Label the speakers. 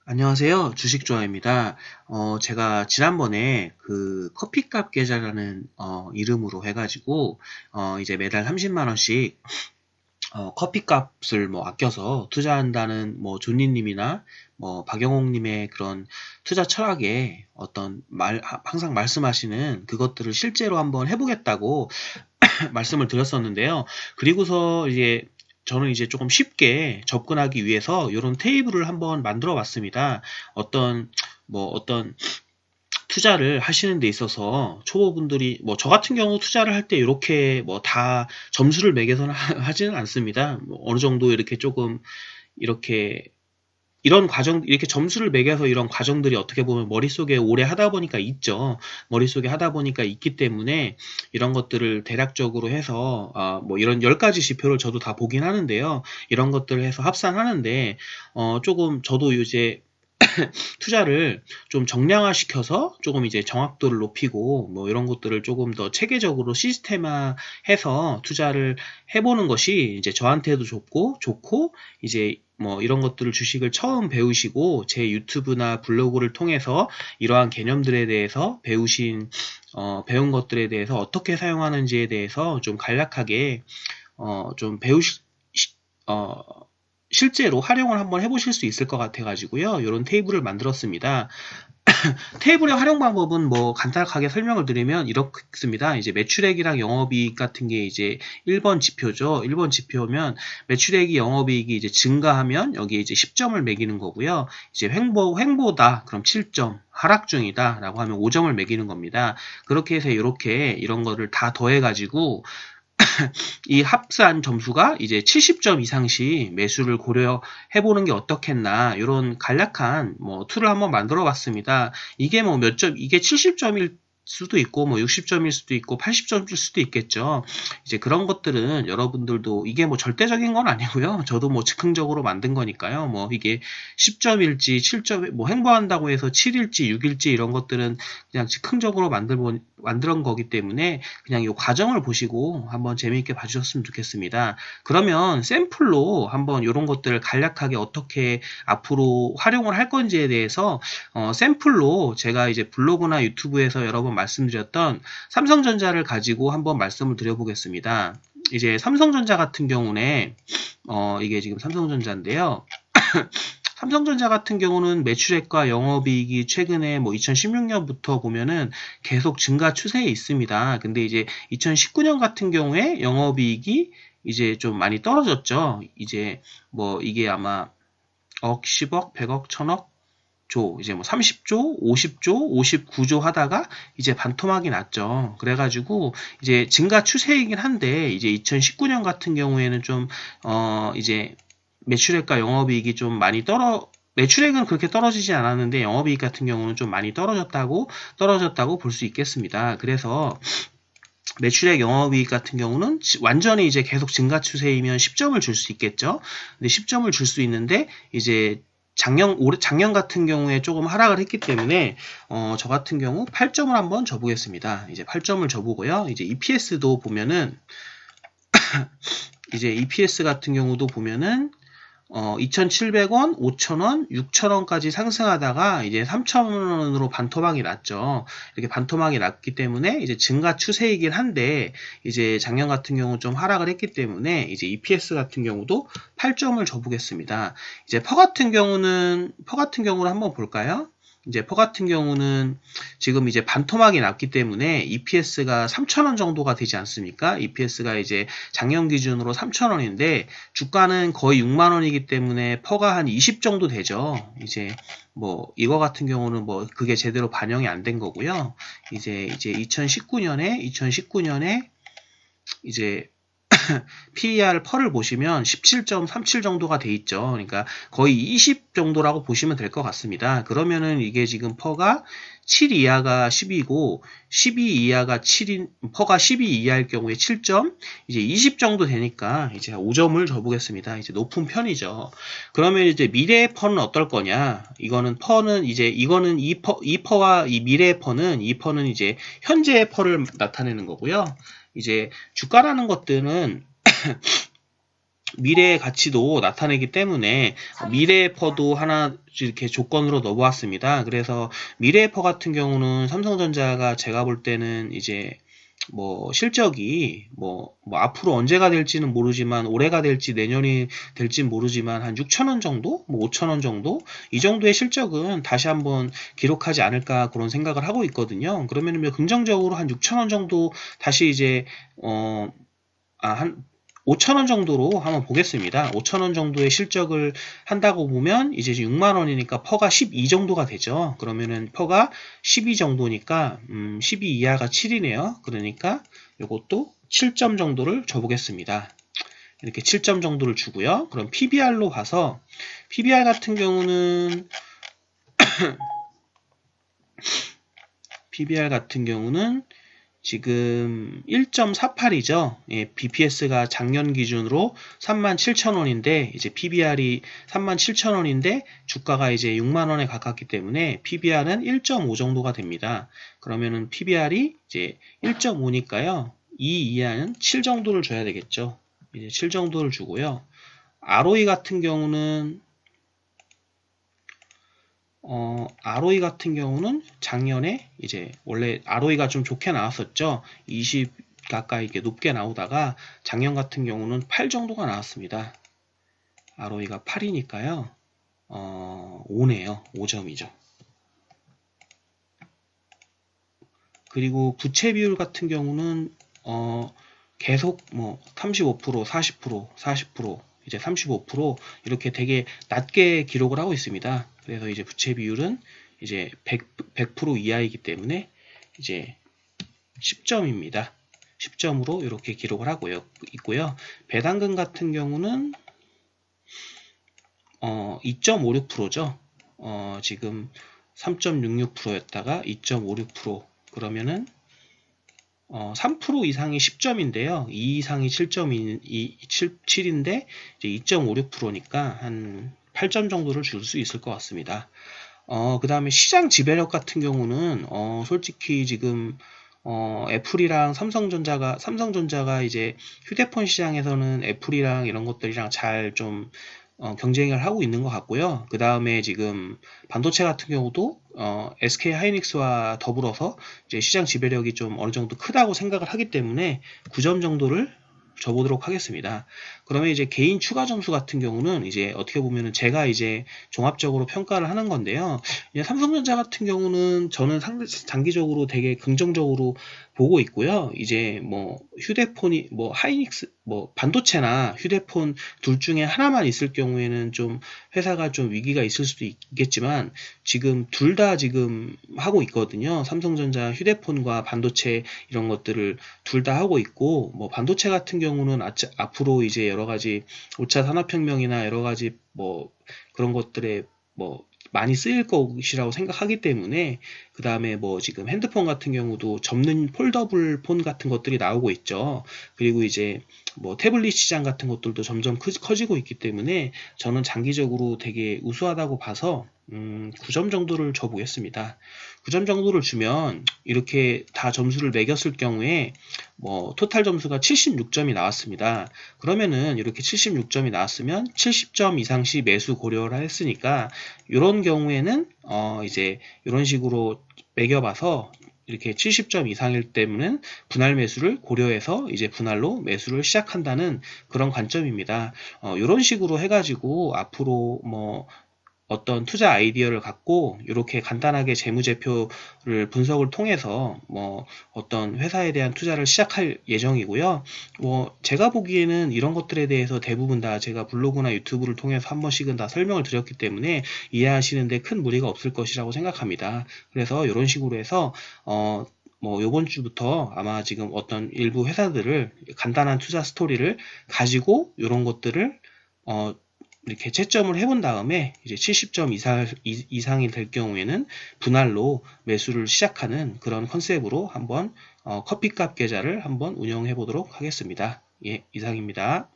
Speaker 1: 안녕하세요. 주식조아입니다. 제가 지난번에 그 커피값 계좌라는 이름으로 해가지고 이제 매달 30만 원씩 커피값을 뭐 아껴서 투자한다는 뭐 존니님이나 뭐 박영옥님의 그런 투자 철학에 어떤 항상 말씀하시는 그것들을 실제로 한번 해보겠다고 말씀을 드렸었는데요. 그리고서 이제 저는 이제 조금 쉽게 접근하기 위해서 이런 테이블을 한번 만들어 봤습니다. 어떤 투자를 하시는 데 있어서 초보분들이 뭐 저 같은 경우 투자를 할 때 이렇게 뭐 다 점수를 매겨서는 하지는 않습니다. 뭐 어느 정도 이렇게 조금 이렇게 이런 과정, 이렇게 점수를 매겨서 이런 과정들이 어떻게 보면 머릿속에 오래 하다 보니까 있죠. 머릿속에 하다 보니까 있기 때문에 이런 것들을 대략적으로 해서, 뭐 이런 10가지 지표를 저도 다 보긴 하는데요. 이런 것들을 해서 합산하는데, 조금 저도 이제 투자를 좀 정량화시켜서 조금 이제 정확도를 높이고 뭐 이런 것들을 조금 더 체계적으로 시스템화해서 투자를 해보는 것이 이제 저한테도 좋고 이제 뭐 이런 것들을 주식을 처음 배우시고 제 유튜브나 블로그를 통해서 이러한 개념들에 대해서 배운 것들에 대해서 어떻게 사용하는지에 대해서 좀 간략하게 좀 어, 실제로 활용을 한번 해보실 수 있을 것 같아가지고요. 이런 테이블을 만들었습니다. 테이블의 활용 방법은 뭐 간단하게 설명을 드리면 이렇습니다. 이제 매출액이랑 영업이익 같은 게 이제 1번 지표죠. 1번 지표면 매출액이 영업이익이 이제 증가하면 여기에 이제 10점을 매기는 거고요. 이제 횡보다 그럼 7점, 하락 중이다 라고 하면 5점을 매기는 겁니다. 그렇게 해서 이런 거를 다 더해가지고 이 합산 점수가 이제 70점 이상씩 매수를 고려해보는 게 어떻겠나, 이런 간략한 뭐 툴을 한번 만들어 봤습니다. 이게 뭐 이게 70점일 수도 있고, 뭐 60점일 수도 있고, 80점일 수도 있겠죠. 이제 그런 것들은 여러분들도 이게 뭐 절대적인 건 아니고요. 저도 뭐 즉흥적으로 만든 거니까요. 뭐 이게 10점일지 7점, 뭐 행보한다고 해서 7일지 6일지 이런 것들은 그냥 즉흥적으로 만든 거기 때문에 그냥 이 과정을 보시고 한번 재미있게 봐주셨으면 좋겠습니다. 그러면 샘플로 한번 이런 것들을 간략하게 어떻게 앞으로 활용을 할 건지에 대해서 샘플로 제가 이제 블로그나 유튜브에서 여러 번 말씀드렸던 삼성전자를 가지고 한번 말씀을 드려보겠습니다. 이제 삼성전자 같은 경우는 이게 지금 삼성전자인데요. 삼성전자 같은 경우는 매출액과 영업이익이 최근에 뭐 2016년부터 보면은 계속 증가 추세에 있습니다. 근데 이제 2019년 같은 경우에 영업이익이 이제 좀 많이 떨어졌죠. 이제 뭐 이게 아마 억, 10억, 100억, 1000억 조, 이제 뭐 30조, 50조, 59조 하다가 이제 반토막이 났죠. 그래가지고 이제 증가 추세이긴 한데 이제 2019년 같은 경우에는 좀 이제 매출액과 영업이익이 좀 많이 매출액은 그렇게 떨어지지 않았는데 영업이익 같은 경우는 좀 많이 떨어졌다고 볼 수 있겠습니다. 그래서 매출액 영업이익 같은 경우는 완전히 이제 계속 증가 추세이면 10점을 줄 수 있겠죠. 근데 10점을 줄 수 있는데 이제 작년 같은 경우에 조금 하락을 했기 때문에 저 같은 경우 8점을 한번 줘보겠습니다. 이제 8점을 줘보고요. 이제 EPS도 보면은 이제 EPS 같은 경우도 보면은 2,700원, 5,000원, 6,000원까지 상승하다가 이제 3,000원으로 반토막이 났죠. 이렇게 반토막이 났기 때문에 이제 증가 추세이긴 한데 이제 작년 같은 경우 좀 하락을 했기 때문에 이제 EPS 같은 경우도 8점을 줘보겠습니다. 이제 퍼 같은 경우를 한번 볼까요? 이제 퍼 같은 경우는 지금 이제 반토막이 났기 때문에 EPS가 3,000원 정도가 되지 않습니까? EPS가 이제 작년 기준으로 3,000원인데 주가는 거의 6만 원이기 때문에 퍼가 한 20 정도 되죠. 이제 뭐 이거 같은 경우는 뭐 그게 제대로 반영이 안 된 거고요. 이제 2019년에 이제 PER 펄을 보시면 17.37 정도가 돼 있죠. 그러니까 거의 20 정도라고 보시면 될 것 같습니다. 그러면은 이게 지금 퍼가 7 이하가 10이고 12 이하가 7인 퍼가 12 이하일 경우에 7점, 이제 20 정도 되니까 이제 5점을 줘보겠습니다. 이제 높은 편이죠. 그러면 이제 미래의 퍼는 어떨 거냐? 이거는 퍼는 이제 이거는 이 퍼와 이 미래의 퍼는 이 퍼는 이제 현재의 퍼를 나타내는 거고요. 이제 주가라는 것들은 미래의 가치도 나타내기 때문에 미래의 퍼도 하나 이렇게 조건으로 넣어보았습니다. 그래서 미래의 퍼 같은 경우는 삼성전자가 제가 볼 때는 이제 뭐 실적이 뭐 앞으로 언제가 될지는 모르지만 올해가 될지 내년이 될지 모르지만 한 6천원 정도? 뭐 5천원 정도? 이 정도의 실적은 다시 한번 기록하지 않을까 그런 생각을 하고 있거든요. 그러면은 긍정적으로 한 6천원 정도 다시 이제 한 5천원 정도로 한번 보겠습니다. 5천원 정도의 실적을 한다고 보면 이제 6만원이니까 퍼가 12 정도가 되죠. 그러면은 퍼가 12 정도니까 12 이하가 7이네요. 그러니까 이것도 7점 정도를 줘보겠습니다. 이렇게 7점 정도를 주고요. 그럼 PBR로 봐서 PBR 같은 경우는 지금 1.48이죠. 예, BPS가 작년 기준으로 37,000원인데 이제 PBR이 37,000원인데 주가가 이제 6만원에 가깝기 때문에 PBR은 1.5 정도가 됩니다. 그러면은 PBR이 이제 1.5니까요. 2 이하는 7 정도를 줘야 되겠죠. 이제 7 정도를 주고요. ROE 같은 경우는 작년에 이제 원래 ROE가 좀 좋게 나왔었죠. 20 가까이 이렇게 높게 나오다가 작년 같은 경우는 8 정도가 나왔습니다. ROE가 8이니까요. 5네요. 5점이죠. 그리고 부채 비율 같은 경우는 계속 뭐 35%, 40%, 40%, 이제 35% 이렇게 되게 낮게 기록을 하고 있습니다. 그래서 이제 부채 비율은 이제 100% 이하이기 때문에 이제 10점입니다. 10점으로 이렇게 기록을 하고 있고요. 배당금 같은 경우는 2.56%죠. 지금 3.66%였다가 2.56% 그러면은 3% 이상이 10점인데요. 2 이상이 7인데 이제 2.56%니까 한 8점 정도를 줄 수 있을 것 같습니다. 그 다음에 시장 지배력 같은 경우는 솔직히 지금 애플이랑 삼성전자가 이제 휴대폰 시장에서는 애플이랑 이런 것들이랑 잘 좀 경쟁을 하고 있는 것 같고요. 그 다음에 지금 반도체 같은 경우도 SK 하이닉스와 더불어서 이제 시장 지배력이 좀 어느 정도 크다고 생각을 하기 때문에 9점 정도를 줘보도록 하겠습니다. 그러면 이제 개인 추가 점수 같은 경우는 이제 어떻게 보면은 제가 이제 종합적으로 평가를 하는 건데요. 이제 삼성전자 같은 경우는 저는 장기적으로 되게 긍정적으로 보고 있고요. 이제 뭐 휴대폰이 뭐 하이닉스 뭐 반도체나 휴대폰 둘 중에 하나만 있을 경우에는 좀 회사가 좀 위기가 있을 수도 있겠지만 지금 둘 다 지금 하고 있거든요. 삼성전자 휴대폰과 반도체 이런 것들을 둘 다 하고 있고 뭐 반도체 같은 경우는 앞으로 이제 여러 가지 5차 산업혁명이나 여러 가지 뭐 그런 것들에 뭐 많이 쓰일 것이라고 생각하기 때문에 그 다음에 뭐 지금 핸드폰 같은 경우도 접는 폴더블 폰 같은 것들이 나오고 있죠. 그리고 이제 뭐 태블릿 시장 같은 것들도 점점 커지고 있기 때문에 저는 장기적으로 되게 우수하다고 봐서 9점 정도를 줘보겠습니다. 9점 정도를 주면 이렇게 다 점수를 매겼을 경우에 뭐 토탈 점수가 76점이 나왔습니다. 그러면은 이렇게 76점이 나왔으면 70점 이상 시 매수 고려를 했으니까 이런 경우에는 이제 이런 식으로 매겨봐서 이렇게 70점 이상일 때는 분할 매수를 고려해서 이제 분할로 매수를 시작한다는 그런 관점입니다. 이런 식으로 해가지고 앞으로 뭐 어떤 투자 아이디어를 갖고 이렇게 간단하게 재무제표를 분석을 통해서 뭐 어떤 회사에 대한 투자를 시작할 예정이고요. 뭐 제가 보기에는 이런 것들에 대해서 대부분 다 제가 블로그나 유튜브를 통해서 한 번씩은 다 설명을 드렸기 때문에 이해하시는데 큰 무리가 없을 것이라고 생각합니다. 그래서 이런 식으로 해서 뭐 요번 주부터 아마 지금 어떤 일부 회사들을 간단한 투자 스토리를 가지고 이런 것들을 이렇게 채점을 해본 다음에 이제 70점 이상이 될 경우에는 분할로 매수를 시작하는 그런 컨셉으로 한번 커피값 계좌를 한번 운영해 보도록 하겠습니다. 예, 이상입니다.